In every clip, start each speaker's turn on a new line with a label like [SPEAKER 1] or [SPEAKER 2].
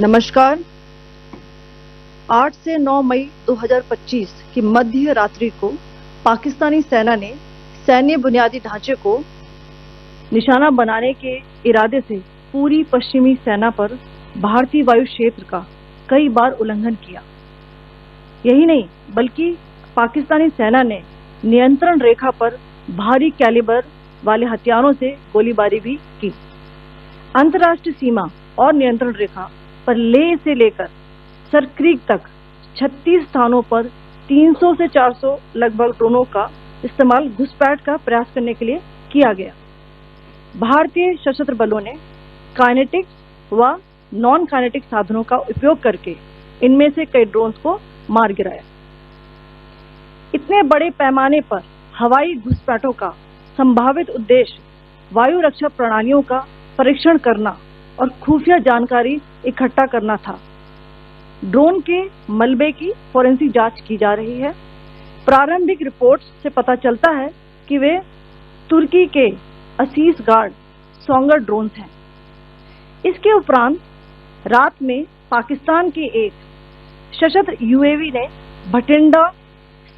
[SPEAKER 1] नमस्कार। 8 से 9 मई 2025 की मध्य रात्रि को पाकिस्तानी सेना ने सैन्य बुनियादी ढांचे को निशाना बनाने के इरादे से पूरी पश्चिमी सेना पर भारतीय वायु क्षेत्र का कई बार उल्लंघन किया। यही नहीं बल्कि पाकिस्तानी सेना ने नियंत्रण रेखा पर भारी कैलिबर वाले हथियारों से गोलीबारी भी की। अंतर्राष्ट्रीय सीमा और नियंत्रण रेखा पर लेह से लेकर सरक्रीक तक 36 स्थानों पर 300 से 400 लगभग ड्रोनों का इस्तेमाल घुसपैठ का प्रयास करने के लिए किया गया। भारतीय सशस्त्र बलों ने काइनेटिक व नॉन काइनेटिक साधनों का उपयोग करके इनमें से कई ड्रोन्स को मार गिराया। इतने बड़े पैमाने पर हवाई घुसपैठों का संभावित उद्देश्य वायु रक्षा प्रणालियों का परीक्षण करना और खुफिया जानकारी इकट्ठा करना था। ड्रोन के मलबे की फोरेंसिक जांच की जा रही है। प्रारंभिक रिपोर्ट्स से पता चलता है कि वे तुर्की के असीस गार्ड सोंगर ड्रोन्स हैं। इसके उपरांत रात में पाकिस्तान के एक सशस्त्र यूएवी ने भटिंडा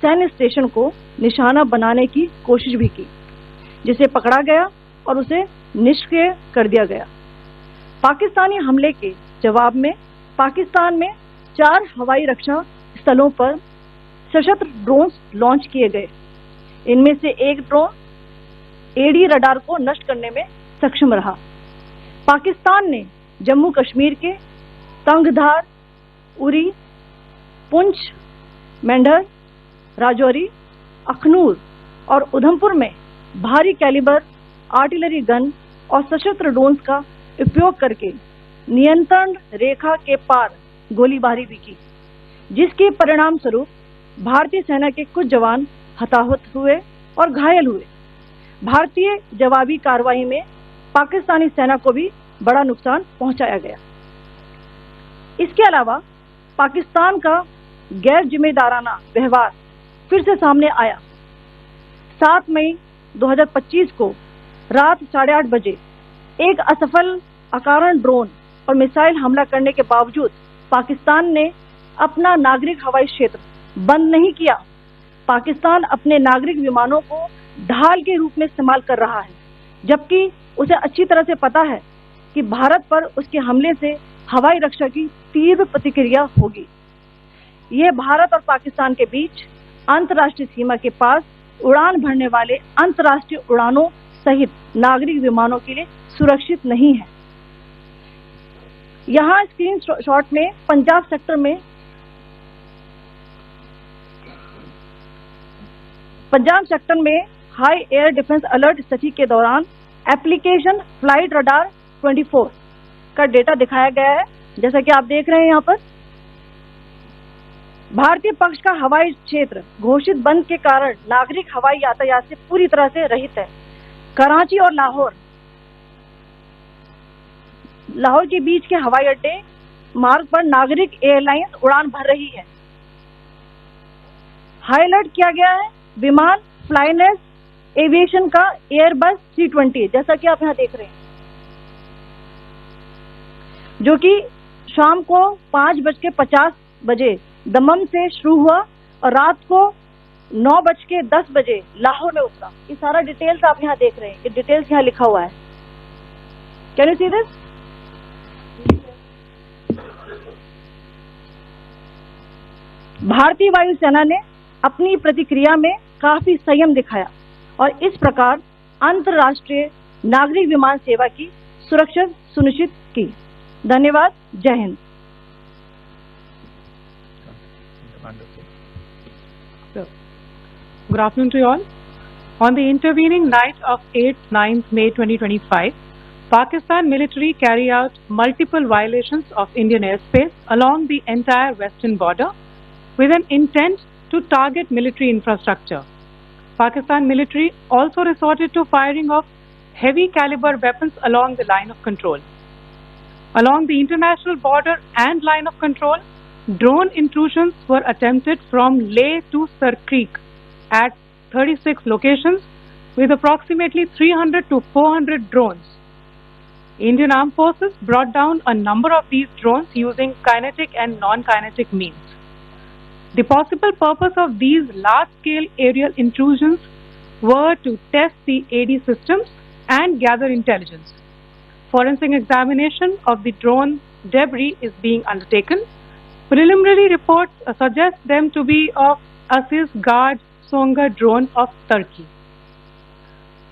[SPEAKER 1] सैन्य स्टेशन को निशाना बनाने की कोशिश भी की, जिसे पकड़ा गया और उसे निष्क्रिय कर दिया गया। पाकिस्तानी हमले के जवाब में पाकिस्तान में 4 हवाई रक्षा स्थलों पर सशस्त्र ड्रोन्स लॉन्च किए गए। इनमें से एक ड्रोन एडी रडार को नष्ट करने में सक्षम रहा। पाकिस्तान ने जम्मू कश्मीर के तंगधार, उरी, पुंछ, मेंढर, राजौरी, अखनूर और उधमपुर में भारी कैलिबर आर्टिलरी गन और सशस्त्र ड्रोन्स का उपयोग करके नियंत्रण रेखा के पार गोलीबारी भी की, जिसके परिणाम स्वरूप भारतीय सेना के कुछ जवान हताहत हुए और घायल हुए। भारतीय जवाबी कार्रवाई में पाकिस्तानी सेना को भी बड़ा नुकसान पहुंचाया गया। इसके अलावा पाकिस्तान का गैर जिम्मेदाराना व्यवहार फिर से सामने आया। 7 मई 2025 को रात 8:30 बजे एक असफल अकारण ड्रोन और मिसाइल हमला करने के बावजूद पाकिस्तान ने अपना नागरिक हवाई क्षेत्र बंद नहीं किया। पाकिस्तान अपने नागरिक विमानों को ढाल के रूप में इस्तेमाल कर रहा है, जबकि उसे अच्छी तरह से पता है कि भारत पर उसके हमले से हवाई रक्षा की तीव्र प्रतिक्रिया होगी। यह भारत और पाकिस्तान के बीच अंतर्राष्ट्रीय सीमा के पास उड़ान भरने वाले अंतर्राष्ट्रीय उड़ानों सहित नागरिक विमानों के लिए सुरक्षित नहीं है। यहाँ स्क्रीन शॉट में पंजाब सेक्टर में हाई एयर डिफेंस अलर्ट स्थिति के दौरान एप्लीकेशन फ्लाइट रडार 24 का डेटा दिखाया गया है। जैसा कि आप देख रहे हैं, यहाँ पर भारतीय पक्ष का हवाई क्षेत्र घोषित बंद के कारण नागरिक हवाई यातायात से पूरी तरह से रहित है। कराची और लाहौर के बीच के हवाई अड्डे मार्ग पर नागरिक एयरलाइंस उड़ान भर रही है। हाई अलर्ट किया गया है विमान फ्लाइनेस एविएशन का एयरबस C-20, जैसा कि आप यहाँ देख रहे हैं, जो कि शाम को 5:50 बजे दमम से शुरू हुआ और रात को 9:10 बजे लाहौर में उतरा। ये सारा डिटेल्स आप यहाँ देख रहे हैं। ये डिटेल्स यहाँ लिखा हुआ है। Can you see this? भारतीय वायुसेना ने अपनी प्रतिक्रिया में काफी संयम दिखाया और इस प्रकार अंतर्राष्ट्रीय नागरिक विमान सेवा की सुरक्षा सुनिश्चित की। धन्यवाद। जय Hind.
[SPEAKER 2] Good afternoon to you all. On the intervening night of 8-9 May 2025, Pakistan military carried out multiple violations of Indian airspace along the entire western border with an intent to target military infrastructure. Pakistan military also resorted to firing of heavy caliber weapons along the line of control. Along the international border and line of control, drone intrusions were attempted from Leh to Sarkreek at 36 locations with approximately 300 to 400 drones. Indian Armed Forces brought down a number of these drones using kinetic and non-kinetic means. The possible purpose of these large-scale aerial intrusions were to test the AD systems and gather intelligence. Forensic examination of the drone debris is being undertaken. Preliminary reports suggest them to be of Aziz Guard Songa drone of Turkey.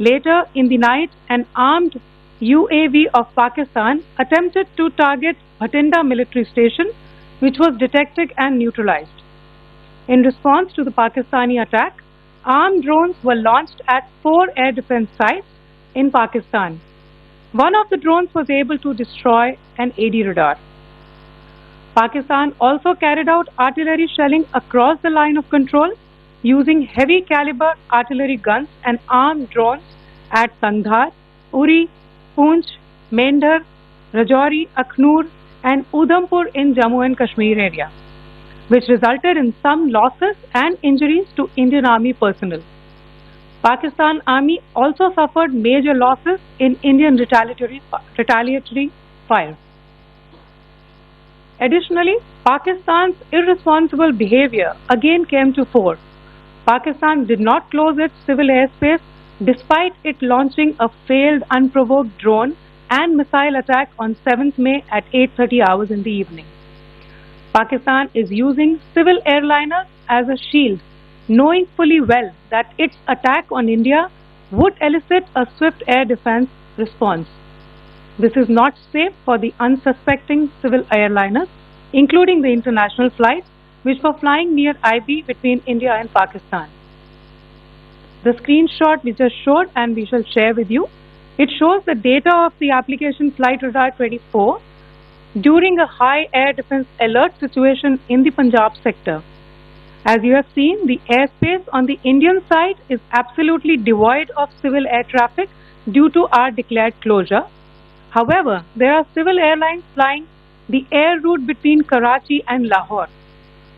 [SPEAKER 2] Later in the night, an armed UAV of Pakistan attempted to target Bhatinda military station, which was detected and neutralized. In response to the Pakistani attack, armed drones were launched at 4 air defense sites in Pakistan. One of the drones was able to destroy an AD radar. Pakistan also carried out artillery shelling across the line of control using heavy caliber artillery guns and armed drones at Sandhar, Uri, Poonch, Mendhar, Rajouri, Akhnur and Udhampur in Jammu and Kashmir area, which resulted in some losses and injuries to Indian Army personnel. Pakistan Army also suffered major losses in Indian retaliatory fire. Additionally, Pakistan's irresponsible behavior again came to fore. Pakistan did not close its civil airspace despite it launching a failed unprovoked drone and missile attack on 7th May at 8:30 hours in the evening. Pakistan is using civil airliners as a shield, knowing fully well that its attack on India would elicit a swift air defense response. This is not safe for the unsuspecting civil airliners, including the international flights which were flying near IB between India and Pakistan. The screenshot we just showed and we shall share with you, it shows the data of the application Flight Radar 24 during a high air defense alert situation in the Punjab sector. As you have seen, the airspace on the Indian side is absolutely devoid of civil air traffic due to our declared closure. However, there are civil airlines flying the air route between Karachi and Lahore.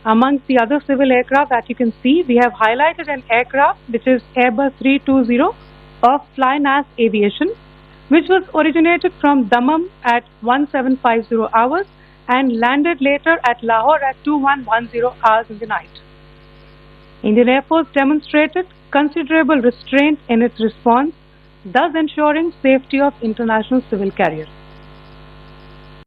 [SPEAKER 2] Amongst the other civil aircraft that you can see, we have highlighted an aircraft which is Airbus 320 of Flynas Aviation, which was originated from Dammam at 1750 hours and landed later at Lahore at 2110 hours in the night. Indian Air Force demonstrated considerable restraint in its response, thus ensuring safety of international civil carriers.